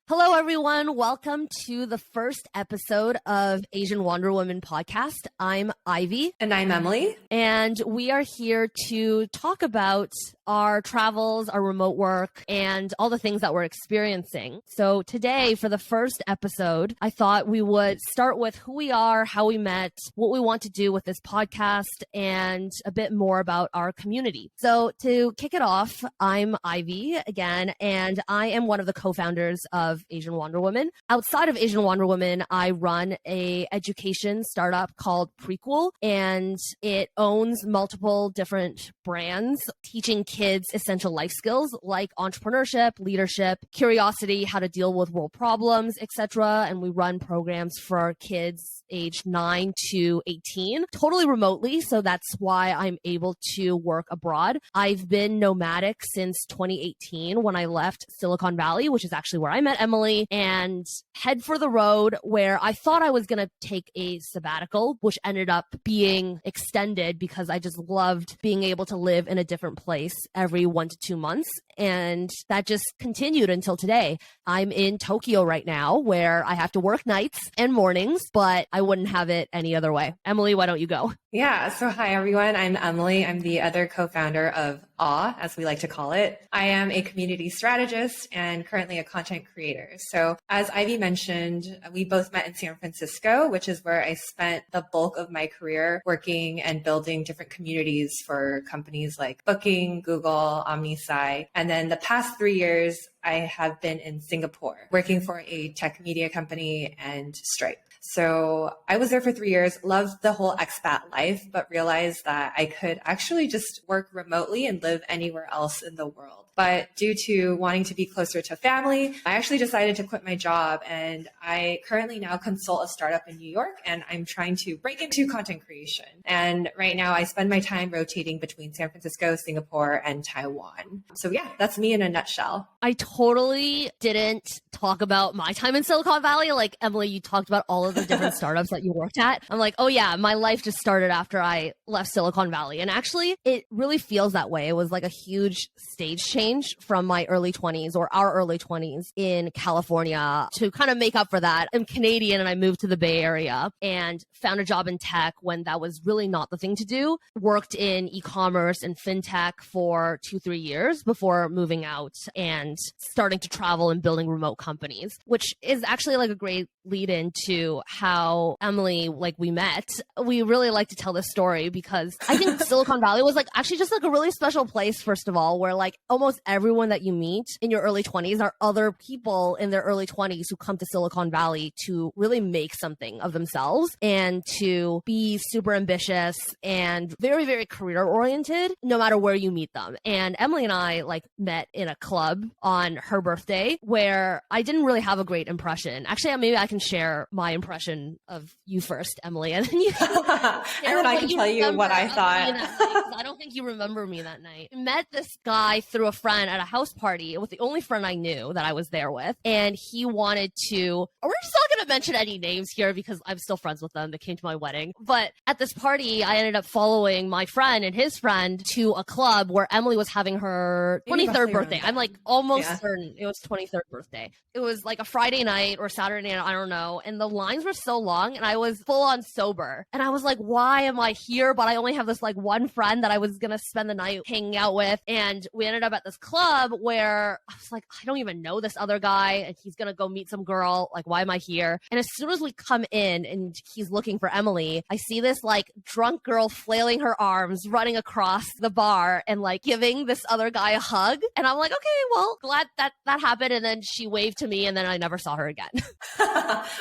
Hello, everyone. Welcome to the first episode of Asian Wonder Woman podcast. I'm Ivy. And I'm Emily. And we are here to talk about our travels, our remote work, and all the things that we're experiencing. So today, for the first episode, I thought we would start with who we are, how we met, what we want to do with this podcast, and a bit more about our community. So to kick it off, I'm Ivy again, and I am one of the co-founders of Asian Wonder Woman. Outside of Asian Wonder Woman, I run a education startup called Prequel, and it owns multiple different brands teaching kids essential life skills like entrepreneurship, leadership, curiosity, how to deal with world problems, etc. And we run programs for kids aged 9 to 18, totally remotely. So that's why I'm able to work abroad. I've been nomadic since 2018 when I left Silicon Valley, which is actually where I met Emily, and head for the road where I thought I was going to take a sabbatical, which ended up being extended because I just loved being able to live in a different place every 1 to 2 months. And that just continued until today. I'm in Tokyo right now where I have to work nights and mornings, but I wouldn't have it any other way. Emily, why don't you go? Yeah. So hi, everyone. I'm Emily. I'm the other co-founder of AWE, as we like to call it. I am a community strategist and currently a content creator. So as Ivy mentioned, we both met in San Francisco, which is where I spent the bulk of my career working and building different communities for companies like Booking, Google, OmniSci. And then the past 3 years, I have been in Singapore working for a tech media company and Stripe. So I was there for 3 years, loved the whole expat life, but realized that I could actually just work remotely and live anywhere else in the world. But due to wanting to be closer to family, I actually decided to quit my job. And I currently now consult a startup in New York, and I'm trying to break into content creation. And right now I spend my time rotating between San Francisco, Singapore, and Taiwan. So yeah, that's me in a nutshell. I totally didn't talk about my time in Silicon Valley. Like, Emily, you talked about all of the different startups that you worked at. I'm like, oh yeah, my life just started after I left Silicon Valley. And actually, it really feels that way. It was like a huge stage change from my early 20s or our early 20s in California to kind of make up for that. I'm Canadian and I moved to the Bay Area and found a job in tech when that was really not the thing to do. Worked in e-commerce and fintech for 2-3 years before moving out and starting to travel and building remote companies, which is actually like a great lead into how Emily, like we met. We really like to tell this story because I think Silicon Valley was like actually just like a really special place, first of all, where like almost everyone that you meet in your early 20s are other people in their early 20s who come to Silicon Valley to really make something of themselves and to be super ambitious and very, very career oriented, no matter where you meet them. And Emily and I like met in a club on her birthday where I didn't really have a great impression. Actually, maybe I can share my impression of you first, Emily, and then you and then I can tell you what I thought. I don't think you remember me that night. I met this guy through a friend at a house party. It was the only friend I knew that I was there with. And he wanted to, we're just not going to mention any names here because I'm still friends with them that came to my wedding. But at this party, I ended up following my friend and his friend to a club where Emily was having her 23rd birthday. I'm like almost certain it was 23rd birthday. It was like a Friday night or Saturday night, I don't know. And the lines were so long and I was full on sober. And I was like, why am I here? But I only have this like one friend that I was going to spend the night hanging out with. And we ended up at this club where I was like, I don't even know this other guy and he's going to go meet some girl. Like, why am I here? And as soon as we come in and he's looking for Emily, I see this like drunk girl flailing her arms, running across the bar and like giving this other guy a hug. And I'm like, okay, well, glad that happened. And then she waved to me and then I never saw her again.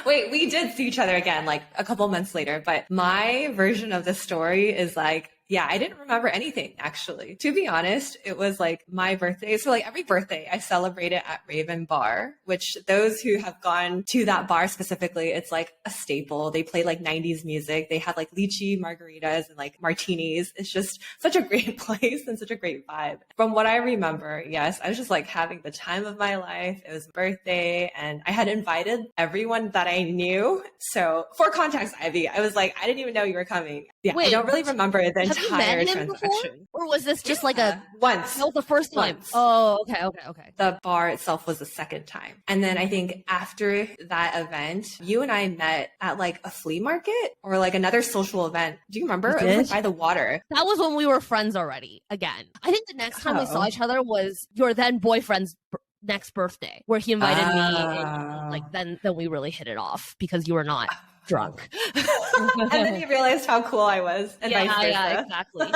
Wait, we did see each other again like a couple months later, but my version of the story is like, yeah, I didn't remember anything, actually. To be honest, it was like my birthday. So like every birthday I celebrate it at Raven Bar, which those who have gone to that bar specifically, it's like a staple. They play like 90s music. They have like lychee margaritas and like martinis. It's just such a great place and such a great vibe. From what I remember, yes, I was just like having the time of my life. It was my birthday and I had invited everyone that I knew. So for context, Ivy, I was like, I didn't even know you were coming. Yeah, wait, I don't really remember the you met entire him before? transaction. Or was this just like once. that was the first time? Once. Oh, okay. The bar itself was the second time. And then I think after that event, you and I met at like a flea market or like another social event. Do you remember? It was like by the water. That was when we were friends already again. I think the next time we saw each other was your then boyfriend's next birthday, where he invited me and like then we really hit it off because you were not drunk. And then you realized how cool I was and vice versa. Yeah, exactly.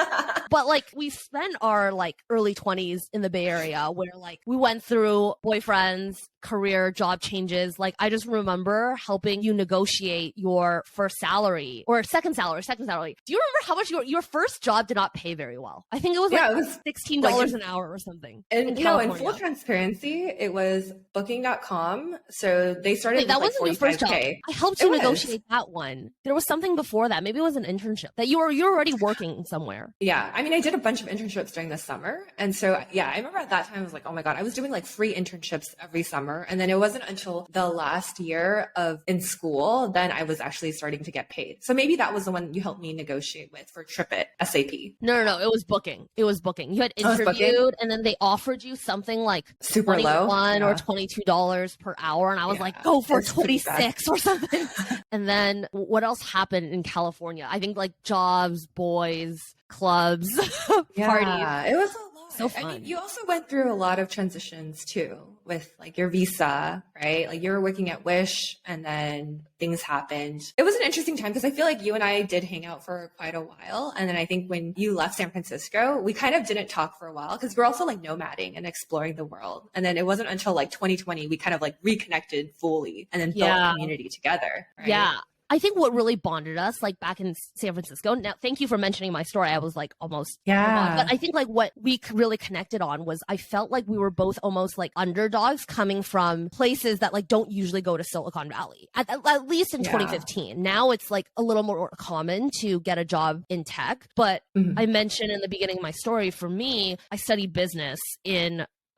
But like we spent our like early 20s in the Bay Area where like we went through boyfriends, career, job changes. Like I just remember helping you negotiate your first salary or second salary. Do you remember how much your first job did not pay very well? I think it was it was $16 an hour or something. And in full transparency, it was booking.com. So they started that with wasn't your first job. I helped you negotiate that one. There was something before that. Maybe it was an internship that you were already working somewhere. Yeah. I mean, I did a bunch of internships during the summer. And so, yeah, I remember at that time, I was like, oh my God, I was doing like free internships every summer. And then it wasn't until the last year in school, then I was actually starting to get paid. So maybe that was the one you helped me negotiate with for TripIt SAP. No. It was booking. You had interviewed and then they offered you something like super low or $22 per hour. And I was like, go for 26 or something. And then what else happened in California? I think like jobs, boys, clubs, parties. It was a lot. So fun. I mean, you also went through a lot of transitions too with like your visa, right? Like you were working at Wish and then things happened. It was an interesting time because I feel like you and I did hang out for quite a while. And then I think when you left San Francisco, we kind of didn't talk for a while because we're also like nomading and exploring the world. And then it wasn't until like 2020, we kind of like reconnected fully and then built a community together. Right? Yeah. I think what really bonded us, like back in San Francisco, now thank you for mentioning my story. I was like almost, but I think like what we really connected on was I felt like we were both almost like underdogs coming from places that like don't usually go to Silicon Valley, at least in 2015. Now it's like a little more common to get a job in tech. But I mentioned in the beginning of my story, for me, I studied business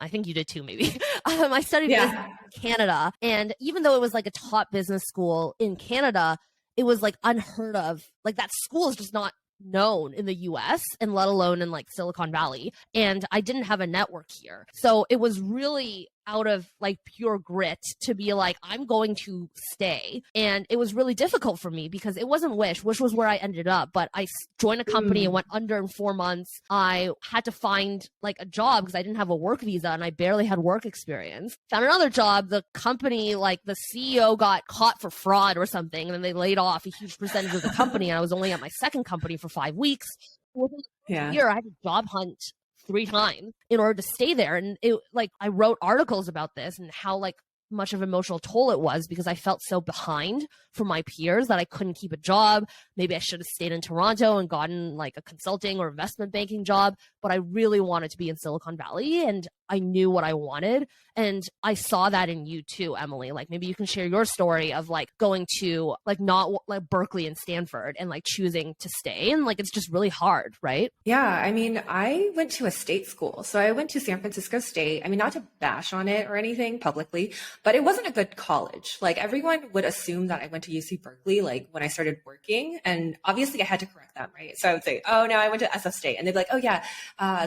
I think you did too, maybe. I studied business in Canada. And even though it was like a top business school in Canada, it was like unheard of. Like that school is just not known in the US and let alone in like Silicon Valley. And I didn't have a network here. So it was really out of like pure grit to be like, I'm going to stay. And it was really difficult for me because it wasn't Wish. Wish was where I ended up, but I joined a company and went under in 4 months. I had to find like a job because I didn't have a work visa and I barely had work experience. Found another job. The company, like the CEO got caught for fraud or something. And then they laid off a huge percentage of the company. And I was only at my second company for 5 weeks. Within a year, I had to job hunt 3 times in order to stay there. And it like I wrote articles about this and how like much of an emotional toll it was because I felt so behind from my peers that I couldn't keep a job. Maybe I should have stayed in Toronto and gotten like a consulting or investment banking job, but I really wanted to be in Silicon Valley and I knew what I wanted. And I saw that in you too, Emily. Like maybe you can share your story of like going to like not like Berkeley and Stanford and like choosing to stay. And like, it's just really hard, right? Yeah. I mean, I went to a state school. So I went to San Francisco State. I mean, not to bash on it or anything publicly, but it wasn't a good college. Like everyone would assume that I went to UC Berkeley, like when I started working. And obviously I had to correct them, right? So I would say, oh no, I went to SF State. And they'd be like, oh yeah,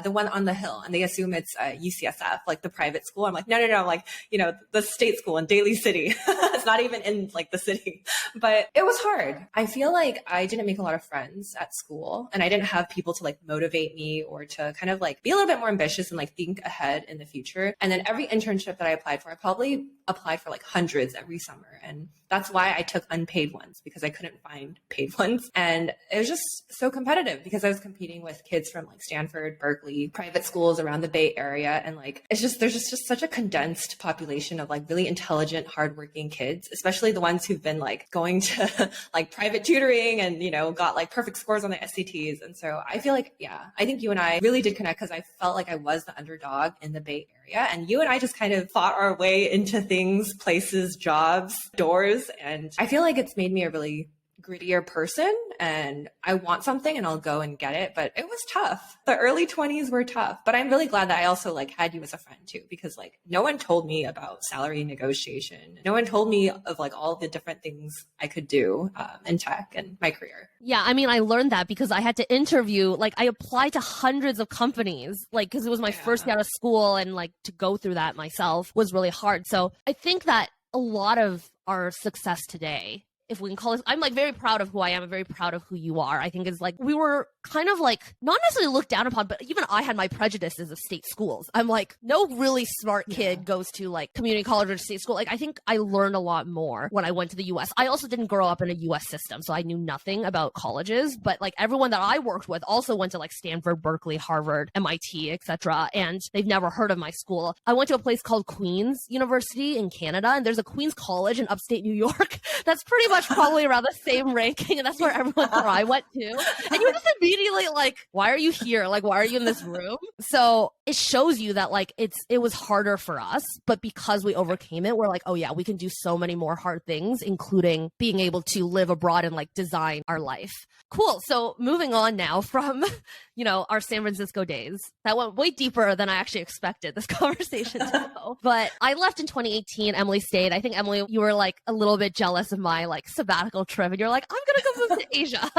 the one on the hill. And they assume it's UCSF, like the private school. I'm like, no, like, you know, the state school in Daly City. It's not even in like the city, but it was hard. I feel like I didn't make a lot of friends at school and I didn't have people to like motivate me or to kind of like be a little bit more ambitious and like think ahead in the future. And then every internship that I applied for, I probably applied for like hundreds every summer. And that's why I took unpaid ones because I couldn't find paid ones. And it was just so competitive because I was competing with kids from like Stanford, Berkeley, private schools around the Bay Area. And like, there's just such a condensed population of like really intelligent, hardworking kids, especially the ones who've been like going to like private tutoring and, you know, got like perfect scores on the SATs. And so I feel like, I think you and I really did connect because I felt like I was the underdog in the Bay Area. And you and I just kind of fought our way into things, places, jobs, doors. And I feel like it's made me a really grittier person and I want something and I'll go and get it. But it was tough. The early 20s were tough. But I'm really glad that I also like had you as a friend too, because like no one told me about salary negotiation. No one told me of like all the different things I could do in tech and my career. Yeah, I mean, I learned that because I had to interview, like I applied to hundreds of companies, like because it was my first day out of school, and like to go through that myself was really hard. So I think that a lot of our success today, if we can call it, I'm like very proud of who I am. I'm very proud of who you are. I think is like, we were kind of like not necessarily looked down upon, but even I had my prejudices of state schools. I'm like, no really smart kid goes to like community college or state school. Like, I think I learned a lot more when I went to the US. I also didn't grow up in a US system, so I knew nothing about colleges, but like everyone that I worked with also went to like Stanford, Berkeley, Harvard, MIT, etc. And they've never heard of my school. I went to a place called Queen's University in Canada, and there's a Queen's College in upstate New York that's pretty much probably around the same ranking, and that's where everyone thought I went to. And you just immediately like, why are you here? Like, why are you in this room? So it shows you that like it was harder for us, but because we overcame it, we're like, oh yeah, we can do so many more hard things, including being able to live abroad and like design our life. Cool. So moving on now from, our San Francisco days. That went way deeper than I actually expected this conversation to go. But I left in 2018. Emily stayed. I think, Emily, you were like a little bit jealous of my like sabbatical trip, and you're like, I'm going to go move to Asia.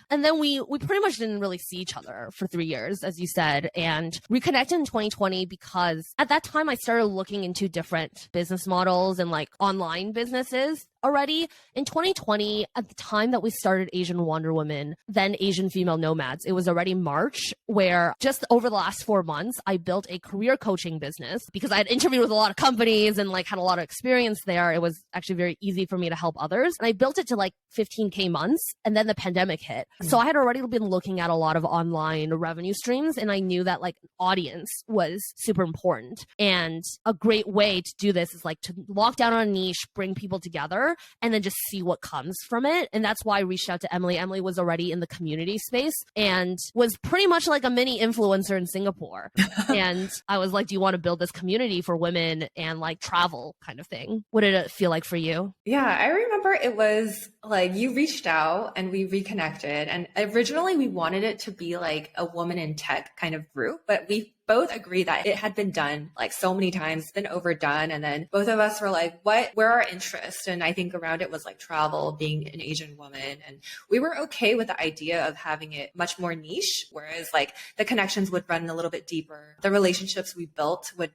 And then we pretty much didn't really see each other for 3 years, as you said, and reconnected in 2020 because at that time I started looking into different business models and like online businesses. Already in 2020, at the time that we started Asian Wonder Woman, then Asian Female Nomads, it was already March, where just over the last 4 months, I built a career coaching business because I had interviewed with a lot of companies and like had a lot of experience there. It was actually very easy for me to help others. And I built it to like 15K months, and then the pandemic hit. So I had already been looking at a lot of online revenue streams, and I knew that like audience was super important. And a great way to do this is like to lock down on a niche, bring people together, and then just see what comes from it. And that's why I reached out to Emily. Emily was already in the community space and was pretty much like a mini influencer in Singapore. And I was like, do you want to build this community for women and like travel kind of thing? What did it feel like for you? Yeah, I remember it was like you reached out and we reconnected. And originally we wanted it to be like a woman in tech kind of group, but we both agree that it had been done like so many times, been overdone. And then both of us were like, where are our interests? And I think around it was like travel, being an Asian woman. And we were okay with the idea of having it much more niche, whereas like the connections would run a little bit deeper. The relationships we built would,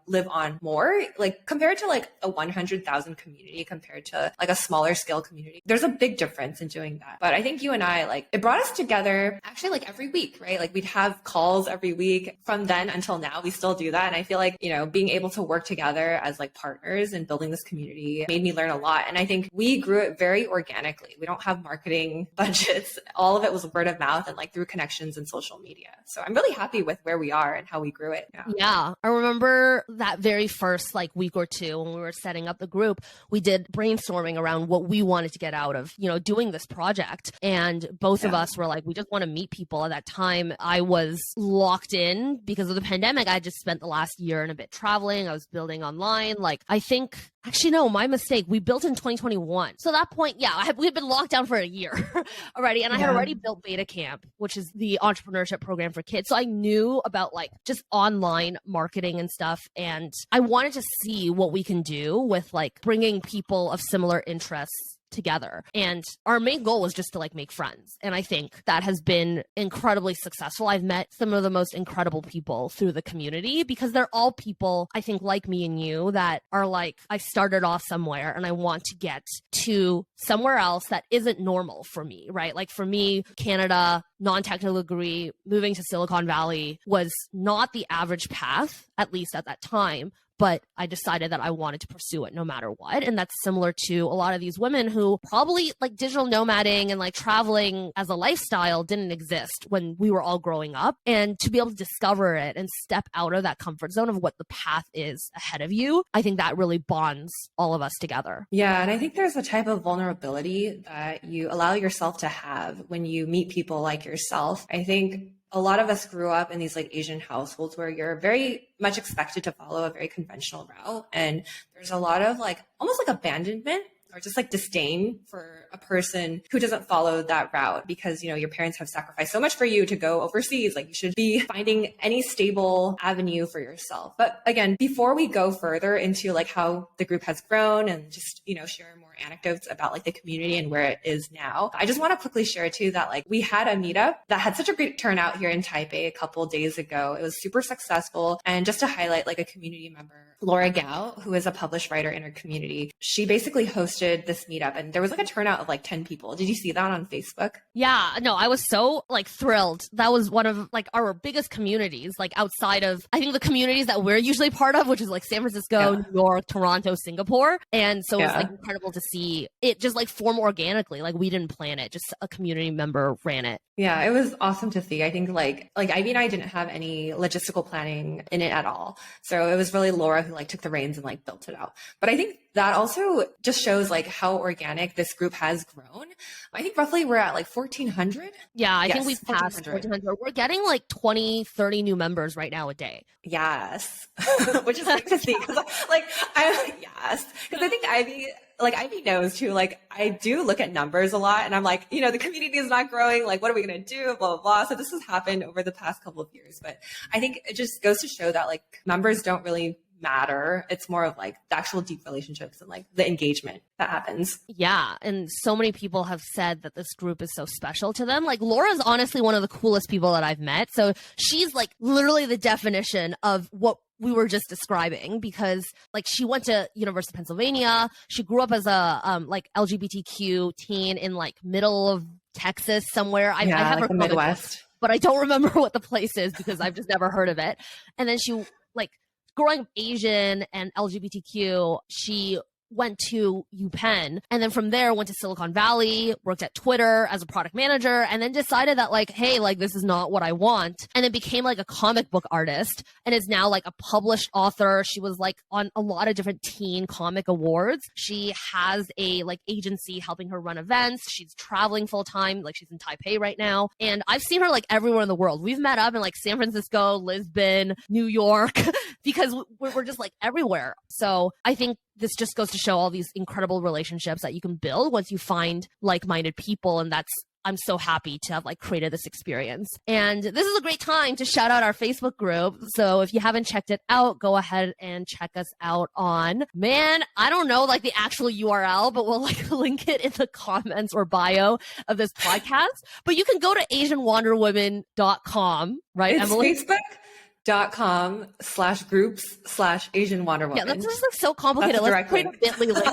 live on more, like compared to like a 100,000 community compared to like a smaller scale community. There's a big difference in doing that. But I think you and I, like, it brought us together actually like every week, right? Like we'd have calls every week. From then until now, we still do that. And I feel like, being able to work together as like partners and building this community made me learn a lot. And I think we grew it very organically. We don't have marketing budgets. All of it was word of mouth and like through connections and social media. So I'm really happy with where we are and how we grew it. Yeah. I remember that very first like week or two when we were setting up the group, we did brainstorming around what we wanted to get out of, doing this project. And both of us were like, we just want to meet people. At that time, I was locked in because of the pandemic. I just spent the last year and a bit traveling. I was building online. Like, I think, actually, no, my mistake. We built in 2021. So at that point, we had been locked down for a year already. And I had already built Beta Camp, which is the entrepreneurship program for kids. So I knew about like just online marketing and stuff. And I wanted to see what we can do with like bringing people of similar interests together. And our main goal was just to like make friends. And I think that has been incredibly successful. I've met some of the most incredible people through the community because they're all people, I think, like me and you, that are like, I started off somewhere and I want to get to somewhere else that isn't normal for me, right? Like for me, Canada, non-technical degree, moving to Silicon Valley was not the average path, at least at that time. But I decided that I wanted to pursue it no matter what. And that's similar to a lot of these women who probably like digital nomading and like traveling as a lifestyle didn't exist when we were all growing up. And to be able to discover it and step out of that comfort zone of what the path is ahead of you, I think that really bonds all of us together. Yeah. And I think there's a type of vulnerability that you allow yourself to have when you meet people like yourself. I think a lot of us grew up in these like Asian households where you're very much expected to follow a very conventional route. And there's a lot of like almost like abandonment or just like disdain for a person who doesn't follow that route because, your parents have sacrificed so much for you to go overseas. Like you should be finding any stable avenue for yourself. But again, before we go further into like how the group has grown and just, share more anecdotes about like the community and where it is now, I just want to quickly share too that like we had a meetup that had such a great turnout here in Taipei a couple days ago. It was super successful. And just to highlight like a community member, Laura Gao, who is a published writer in our community, she basically hosted this meetup and there was like a turnout of like 10 people. Did you see that on Facebook? Yeah, no, I was so like thrilled. That was one of like our biggest communities, like outside of, I think the communities that we're usually part of, which is like San Francisco, New York, Toronto, Singapore. And so it was like incredible to see it just like form organically. Like we didn't plan it, just a community member ran it. Yeah, it was awesome to see. I think like Ivy and I didn't have any logistical planning in it at all. So it was really Laura who like took the reins and like built it out. But I think that also just shows like how organic this group has grown. I think roughly we're at like 1,400. Yeah, I think we've passed 1,400. We're getting like 20, 30 new members right now a day. Yes, which is great to see. Yes, because I think Ivy knows too, like I do look at numbers a lot and I'm like, the community is not growing. Like, what are we going to do? Blah, blah, blah. So this has happened over the past couple of years, but I think it just goes to show that like numbers don't really matter. It's more of like the actual deep relationships and like the engagement that happens. Yeah. And so many people have said that this group is so special to them. Like Laura's honestly one of the coolest people that I've met. So she's like literally the definition of what we were just describing because like she went to University of Pennsylvania. She grew up as a like LGBTQ teen in like middle of Texas somewhere. I have like her the Midwest, but I don't remember what the place is because I've just never heard of it. And then she like growing up Asian and LGBTQ, she went to UPenn and then from there went to Silicon Valley, worked at Twitter as a product manager, and then decided that like, hey, like this is not what I want. And then became like a comic book artist and is now like a published author. She was like on a lot of different teen comic awards. She has a like agency helping her run events. She's traveling full time. Like she's in Taipei right now. And I've seen her like everywhere in the world. We've met up in like San Francisco, Lisbon, New York, because we're just like everywhere. So I think this just goes to show all these incredible relationships that you can build once you find like-minded people. And I'm so happy to have like created this experience. And this is a great time to shout out our Facebook group. So if you haven't checked it out, go ahead and check us out on, I don't know like the actual URL, but we'll like link it in the comments or bio of this podcast. But you can go to AsianWonderWomen.com, right, it's Emily? Facebook.com/groups/Asian Wonder Woman. Yeah, that's just like so complicated. Let's create a Bitly link,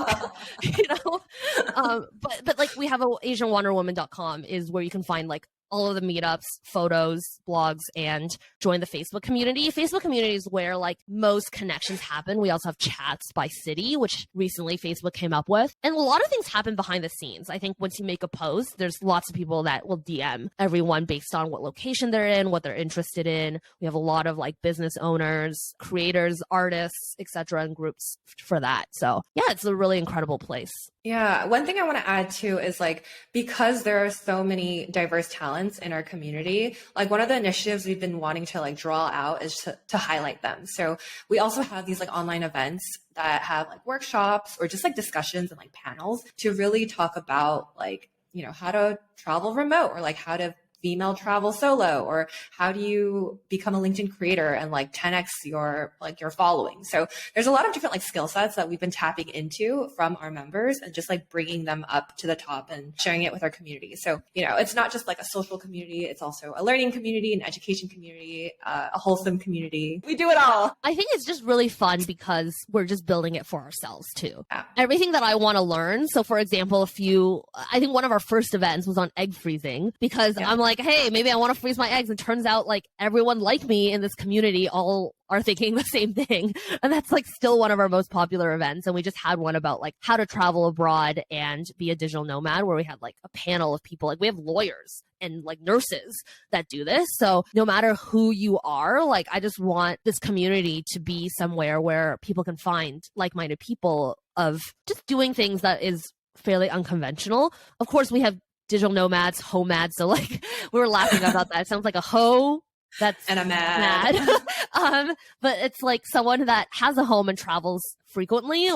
But like we have AsianWonderWoman.com is where you can find like all of the meetups, photos, blogs, and join the Facebook community. Facebook community is where like most connections happen. We also have chats by city, which recently Facebook came up with. And a lot of things happen behind the scenes. I think once you make a post, there's lots of people that will DM everyone based on what location they're in, what they're interested in. We have a lot of like business owners, creators, artists, etc. and groups for that. So yeah, it's a really incredible place. Yeah. One thing I want to add too is like, because there are so many diverse talents in our community, like one of the initiatives we've been wanting to like draw out is to highlight them. So we also have these like online events that have like workshops or just like discussions and like panels to really talk about like, how to travel remote or like how to female travel solo, or how do you become a LinkedIn creator and like 10x your following. So there's a lot of different like skill sets that we've been tapping into from our members and just like bringing them up to the top and sharing it with our community. So, it's not just like a social community. It's also a learning community, an education community, a wholesome community. We do it all. I think it's just really fun because we're just building it for ourselves too. Yeah. Everything that I want to learn. So for example, I think one of our first events was on egg freezing because I'm like, hey, maybe I want to freeze my eggs. And turns out like everyone like me in this community all are thinking the same thing. And that's like still one of our most popular events. And we just had one about like how to travel abroad and be a digital nomad, where we had like a panel of people. Like we have lawyers and like nurses that do this. So no matter who you are, like I just want this community to be somewhere where people can find like-minded people of just doing things that is fairly unconventional. Of course, we have digital nomads, homads. So like we were laughing about that. It sounds like a hoe That's and I'm mad. But it's like someone that has a home and travels frequently,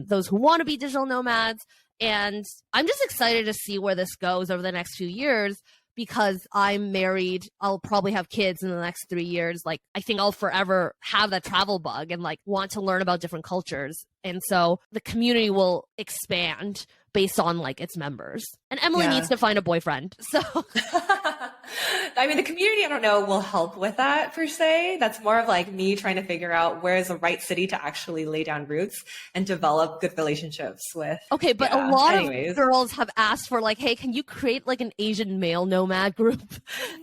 those who want to be digital nomads. And I'm just excited to see where this goes over the next few years because I'm married. I'll probably have kids in the next 3 years. Like, I think I'll forever have that travel bug and like want to learn about different cultures. And so the community will expand based on like its members. And Emily needs to find a boyfriend. So I mean, the community, I don't know, will help with that per se. That's more of like me trying to figure out where is the right city to actually lay down roots and develop good relationships with. Okay, but a lot of girls have asked for like, hey, can you create like an Asian male nomad group?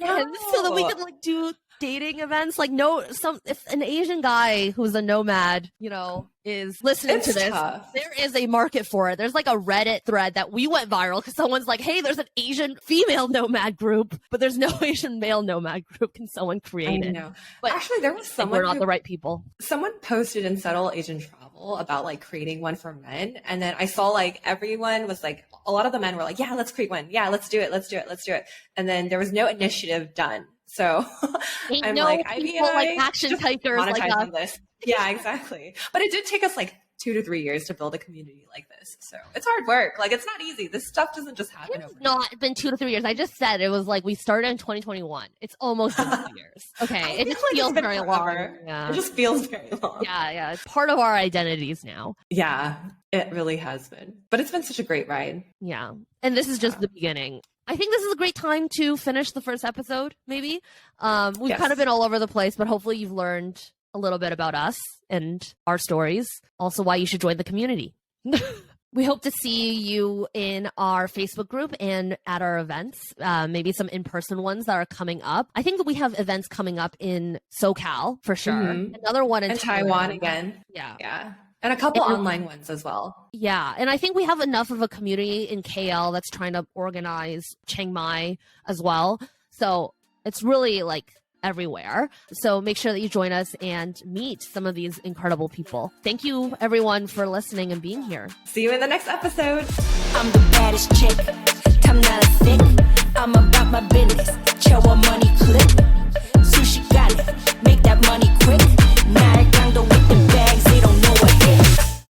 And so that we can like do dating events. Like, if an Asian guy who's a nomad, is listening to this, there is a market for it. There's like a Reddit thread that we went viral because someone's like, hey, there's an Asian female nomad group, but there's no Asian male nomad group. Can someone create it? But actually, there was someone we're not the right people. Someone posted in Subtle Asian Travel about like creating one for men. And then I saw like everyone was like, a lot of the men were like, yeah, let's create one. Yeah, let's do it. Let's do it. Let's do it. And then there was no initiative done. So I'm like, like action takers like us. This. Yeah, exactly. But it did take us like 2 to 3 years to build a community like this. So it's hard work. Like, it's not easy. This stuff doesn't just happen overnight. It's not been 2 to 3 years. I just said it was like we started in 2021. It's almost been 2 years. Okay. It just feels very long. Yeah. It just feels very long. Yeah. It's part of our identities now. Yeah, it really has been. But it's been such a great ride. Yeah. And this is just the beginning. I think this is a great time to finish the first episode, maybe. We've kind of been all over the place, but hopefully you've learned a little bit about us and our stories. Also, why you should join the community. We hope to see you in our Facebook group and at our events, maybe some in-person ones that are coming up. I think that we have events coming up in SoCal for sure. Mm-hmm. Another one in Taiwan again. Yeah. And a couple online ones as well. Yeah. And I think we have enough of a community in KL that's trying to organize Chiang Mai as well. So it's really like everywhere. So make sure that you join us and meet some of these incredible people. Thank you, everyone, for listening and being here. See you in the next episode. I'm the baddest chick. I'm not a thick. I'm about my business. Chow money clip. Sushi got it. Make that money quick.